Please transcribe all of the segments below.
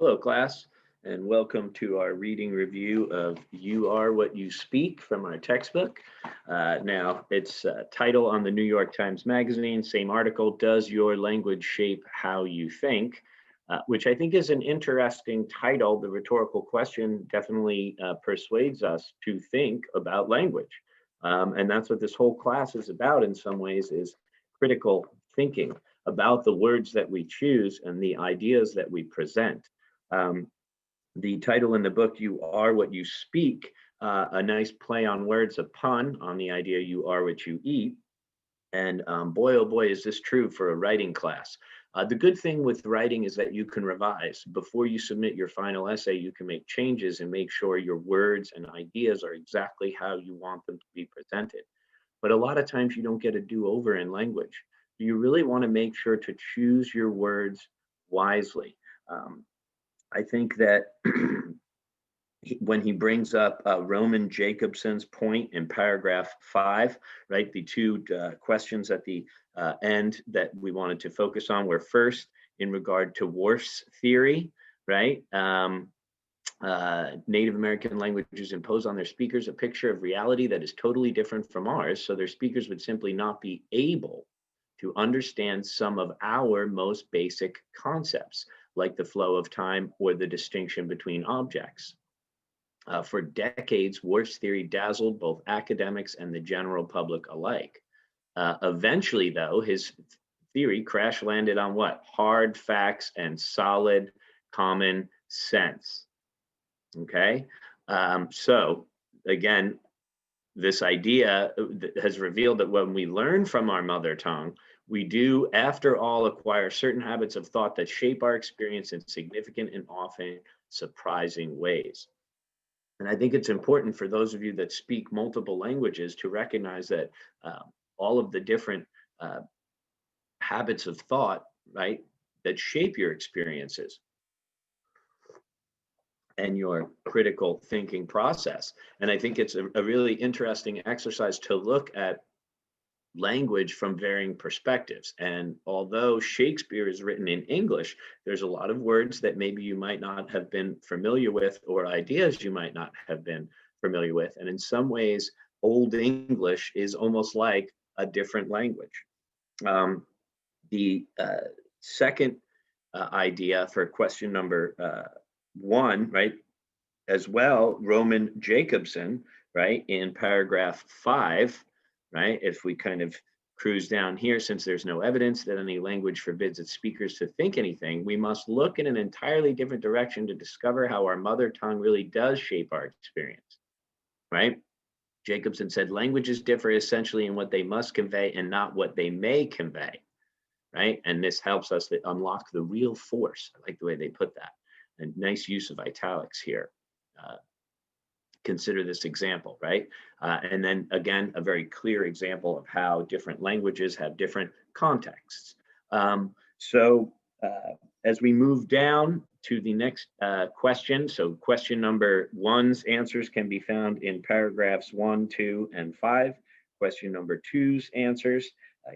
Hello, class, and welcome to our reading review of You Are What You Speak from our textbook. Now, it's title on the New York Times Magazine, same article, Does Your Language Shape How You Think? Which I think is an interesting title. The rhetorical question definitely persuades us to think about language. And that's what this whole class is about in some ways, is critical thinking about the words that we choose and the ideas that we present. Um, the title in the book, You Are What You Speak, a nice play on words, a pun on the idea you are what you eat. And boy, oh boy, is this true for a writing class. The good thing with writing is that you can revise. Before you submit your final essay, you can make changes and make sure your words and ideas are exactly how you want them to be presented. But a lot of times you don't get a do-over in language. You really want to make sure to choose your words wisely. Um, I think that when he brings up Roman Jacobson's point in paragraph 5, right, the two questions at the end that we wanted to focus on were first in regard to Worf's theory, right? Native American languages impose on their speakers a picture of reality that is totally different from ours, so their speakers would simply not be able to understand some of our most basic concepts, like the flow of time or the distinction between objects. For decades, Worf's theory dazzled both academics and the general public alike. Eventually, though, his theory crash landed on what? Hard facts and solid common sense. Okay. So, again, this idea has revealed that when we learn from our mother tongue, we do, after all, acquire certain habits of thought that shape our experience in significant and often surprising ways. And I think it's important for those of you that speak multiple languages to recognize that all of the different uh, habits of thought, right, that shape your experiences and your critical thinking process. And I think it's a really interesting exercise to look at language from varying perspectives. And although Shakespeare is written in English, there's a lot of words that maybe you might not have been familiar with, or ideas you might not have been familiar with. And in some ways, Old English is almost like a different language. The second idea for question number 1, right, as well, Roman Jacobson, right, in paragraph 5, right, if we kind of cruise down here, since there's no evidence that any language forbids its speakers to think anything, we must look in an entirely different direction to discover how our mother tongue really does shape our experience, right? Jacobson said languages differ essentially in what they must convey and not what they may convey, right? And this helps us to unlock the real force. I like the way they put that. And nice use of italics here. Consider this example, right? And then again, a very clear example of how different languages have different contexts. So as we move down to the next question, so question number 1's answers can be found in paragraphs 1, 2, and 5. Question number 2's answers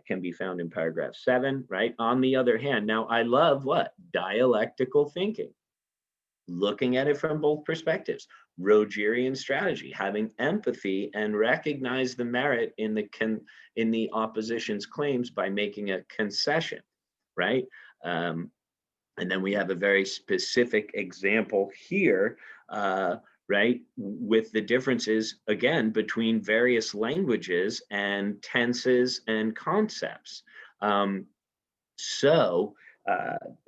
can be found in paragraph 7, right? On the other hand, now I love what? Dialectical thinking. Looking at it from both perspectives. Rogerian strategy, having empathy and recognize the merit in the opposition's claims by making a concession, right? And then we have a very specific example here, right, with the differences, again, between various languages and tenses and concepts. So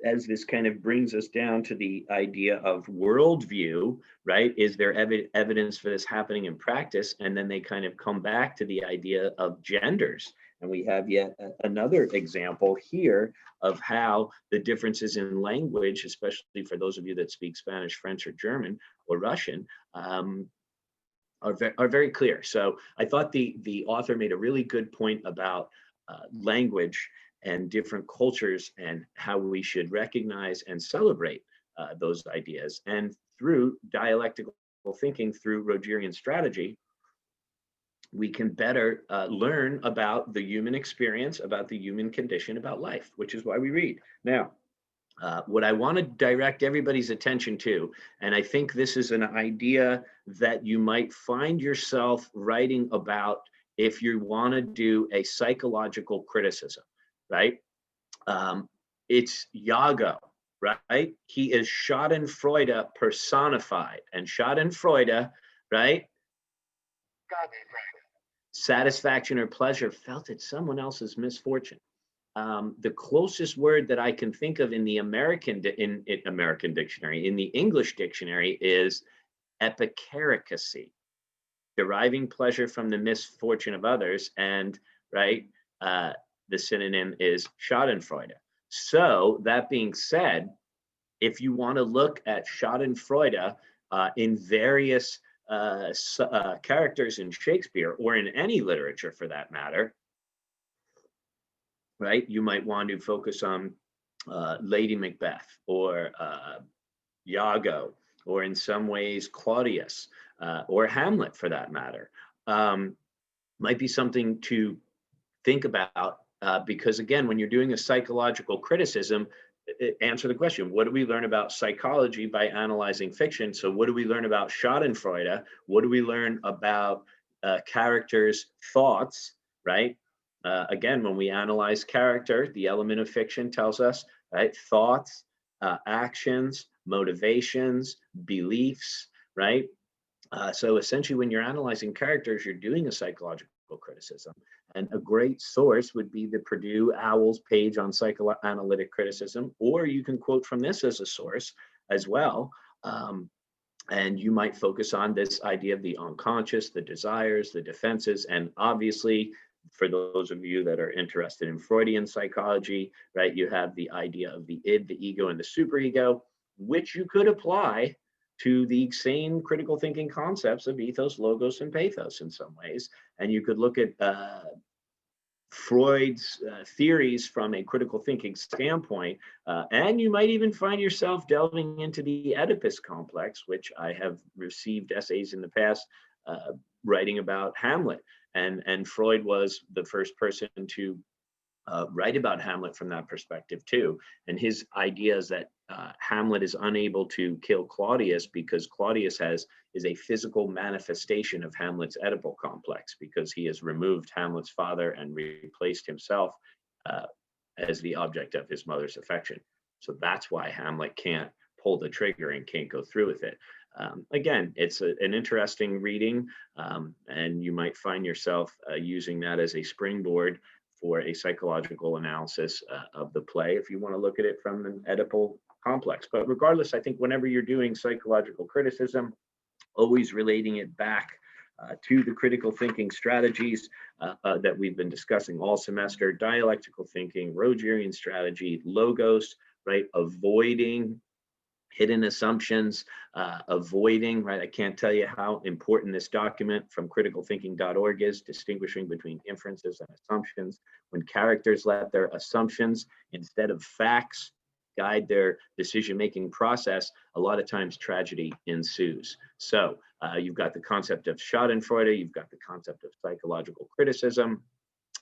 as this kind of brings us down to the idea of worldview, right? Is there evidence for this happening in practice? And then they kind of come back to the idea of genders. And we have yet another example here of how the differences in language, especially for those of you that speak Spanish, French, or German, or Russian, are very clear. So I thought the author made a really good point about language and different cultures and how we should recognize and celebrate those ideas. And through dialectical thinking, through Rogerian strategy, we can better learn about the human experience, about the human condition, about life, which is why we read. Now, What I want to direct everybody's attention to, and I think this is an idea that you might find yourself writing about if you want to do a psychological criticism, right? Um, it's Iago, right? He is Schadenfreude personified, and Schadenfreude, right? Satisfaction or pleasure felt at someone else's misfortune. The closest word that I can think of in the American dictionary, in the English dictionary, is epicaricacy, deriving pleasure from the misfortune of others, and right, uh, the synonym is Schadenfreude. So that being said, if you want to look at Schadenfreude in various characters in Shakespeare or in any literature for that matter, right? You might want to focus on Lady Macbeth or Iago, or in some ways Claudius, or Hamlet for that matter. Might be something to think about because, again, when you're doing a psychological criticism, answer the question, what do we learn about psychology by analyzing fiction? So what do we learn about Schadenfreude? What do we learn about characters' thoughts, right? Again, when we analyze character, the element of fiction tells us, right, thoughts, actions, motivations, beliefs, right? So essentially, when you're analyzing characters, you're doing a psychological criticism. And a great source would be the Purdue Owls page on psychoanalytic criticism, or you can quote from this as a source as well. And you might focus on this idea of the unconscious, the desires, the defenses, and obviously, for those of you that are interested in Freudian psychology, right, you have the idea of the id, the ego, and the superego, which you could apply to the same critical thinking concepts of ethos, logos, and pathos in some ways. And you could look at Freud's theories from a critical thinking standpoint, and you might even find yourself delving into the Oedipus complex, which I have received essays in the past writing about Hamlet. And Freud was the first person to write about Hamlet from that perspective too. And his idea is that Hamlet is unable to kill Claudius because Claudius is a physical manifestation of Hamlet's Oedipal complex, because he has removed Hamlet's father and replaced himself as the object of his mother's affection. So that's why Hamlet can't pull the trigger and can't go through with it. Again, it's an interesting reading, and you might find yourself using that as a springboard for a psychological analysis of the play, if you want to look at it from an Oedipal complex. But regardless, I think whenever you're doing psychological criticism, always relating it back to the critical thinking strategies that we've been discussing all semester: dialectical thinking, Rogerian strategy, logos, right? Avoiding hidden assumptions, avoiding, right? I can't tell you how important this document from criticalthinking.org is, distinguishing between inferences and assumptions. When characters let their assumptions instead of facts guide their decision-making process, a lot of times tragedy ensues. So you've got the concept of Schadenfreude, you've got the concept of psychological criticism.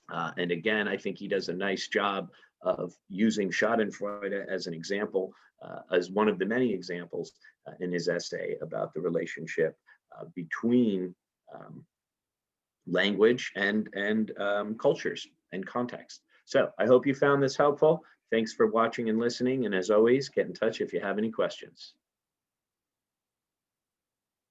And again, I think he does a nice job of using Schadenfreude as an example, as one of the many examples in his essay about the relationship between language and cultures and context. So I hope you found this helpful. Thanks for watching and listening. And as always, get in touch if you have any questions.